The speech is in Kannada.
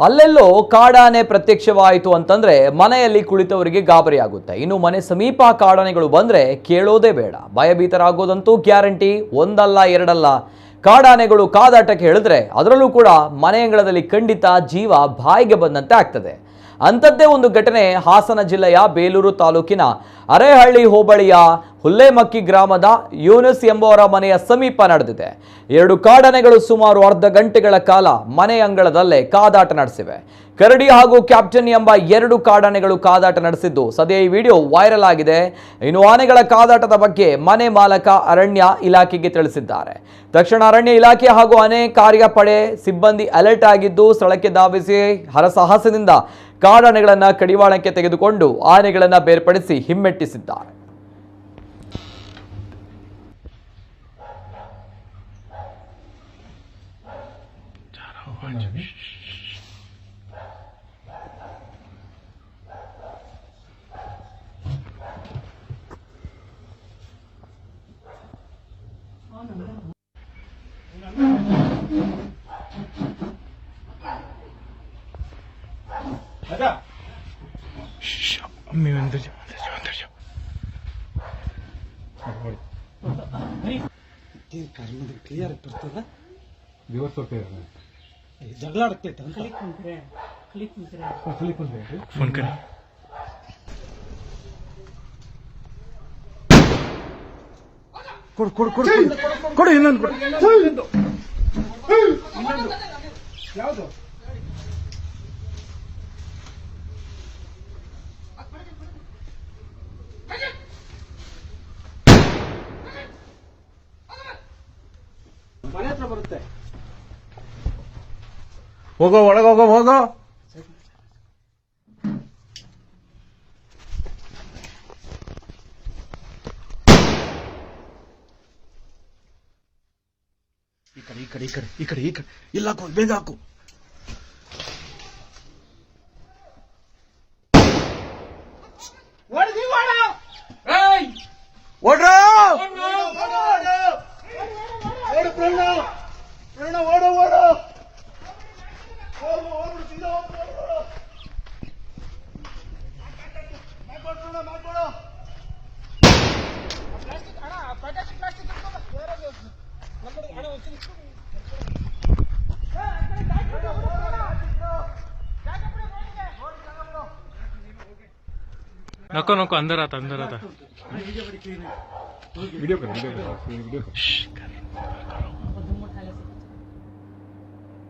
ಅಲ್ಲೆಲ್ಲೋ ಕಾಡಾನೆ ಪ್ರತ್ಯಕ್ಷವಾಯಿತು ಅಂತಂದ್ರೆ ಮನೆಯಲ್ಲಿ ಕುಳಿತವರಿಗೆ ಗಾಬರಿ ಆಗುತ್ತೆ. ಇನ್ನು ಮನೆ ಸಮೀಪ ಕಾಡಾನೆಗಳು ಬಂದ್ರೆ ಕೇಳೋದೇ ಬೇಡ, ಭಯಭೀತರಾಗೋದಂತೂ ಗ್ಯಾರಂಟಿ. ಒಂದಲ್ಲ ಎರಡಲ್ಲ, ಕಾಡಾನೆಗಳು ಕಾದಾಟಕ್ಕೆ ಹೇಳಿದ್ರೆ ಅದರಲ್ಲೂ ಕೂಡ ಮನೆ ಅಂಗಳದಲ್ಲಿ ಖಂಡಿತ ಜೀವ ಬಾಯಿಗೆ ಬಂದಂತೆ ಆಗ್ತದೆ. ಅಂಥದ್ದೇ ಒಂದು ಘಟನೆ ಹಾಸನ ಜಿಲ್ಲೆಯ ಬೇಲೂರು ತಾಲೂಕಿನ ಅರೇಹಳ್ಳಿ ಹೋಬಳಿಯ ಹುಲ್ಲೇಮಕ್ಕಿ ಗ್ರಾಮದ ಯೂನಿಸ್ ಎಂಬುವರ ಮನೆಯ ಸಮೀಪ ನಡೆದಿದೆ. 2 ಕಾಡಾನೆಗಳು ಸುಮಾರು ಅರ್ಧ ಗಂಟೆಗಳ ಕಾಲ ಮನೆ ಅಂಗಳದಲ್ಲೇ ಕಾದಾಟ ನಡೆಸಿವೆ. ಕರಡಿ ಹಾಗೂ ಕ್ಯಾಪ್ಟನ್ ಎಂಬ 2 ಕಾಡಾನೆಗಳು ಕಾದಾಟ ನಡೆಸಿದ್ದು ಸದ್ಯ ಈ ವಿಡಿಯೋ ವೈರಲ್ ಆಗಿದೆ. ಇನ್ನು ಆನೆಗಳ ಕಾದಾಟದ ಬಗ್ಗೆ ಮನೆ ಮಾಲಕ ಅರಣ್ಯ ಇಲಾಖೆಗೆ ತಿಳಿಸಿದ್ದಾರೆ. ತಕ್ಷಣ ಅರಣ್ಯ ಇಲಾಖೆ ಹಾಗೂ ಆನೆ ಕಾರ್ಯಪಡೆ ಸಿಬ್ಬಂದಿ ಅಲರ್ಟ್ ಆಗಿದ್ದು ಸ್ಥಳಕ್ಕೆ ಧಾವಿಸಿ ಹರಸಾಹಸದಿಂದ ಕಾಡಾನೆಗಳನ್ನು ಕಡಿವಾಳಕ್ಕೆ ತೆಗೆದುಕೊಂಡು ಆನೆಗಳನ್ನು ಬೇರ್ಪಡಿಸಿ ಹಿಮ್ಮೆಟ್ಟಿಸಿದ್ದಾರೆ. अम्मी अंदर जाओ अंदर जाओ अंदर जाओ क्लियर बರ್ತದ ರಿವರ್ಸ್ ಹೋಗ್ತಾ ಇದೆ ಜಗಳ ಆಡ್ತೈತೆ ಫೋನ್ ಕರೆ ಕೊಡು ಕೊಡು ಕೊಡು ಕೊಡು ಇನ್ನೊಂದು ಕೊಡು ಯಾವುದು ಮನೆ ಹತ್ರ ಬರುತ್ತೆ ಹೋಗೋ ಒಳಗೆ ಹೋಗೋ ಹೋಗೋ ಈ ಕಡೆ ಈ ಕಡೆ ಈ ಕಡೆ ಈ ಕಡೆ ಈ ಕಡೆ ಇಲ್ಲ ಹಾಕು ಬೇಗ ಹಾಕು ಓಡ್ರ नको नको अंदर आता वीडियो कर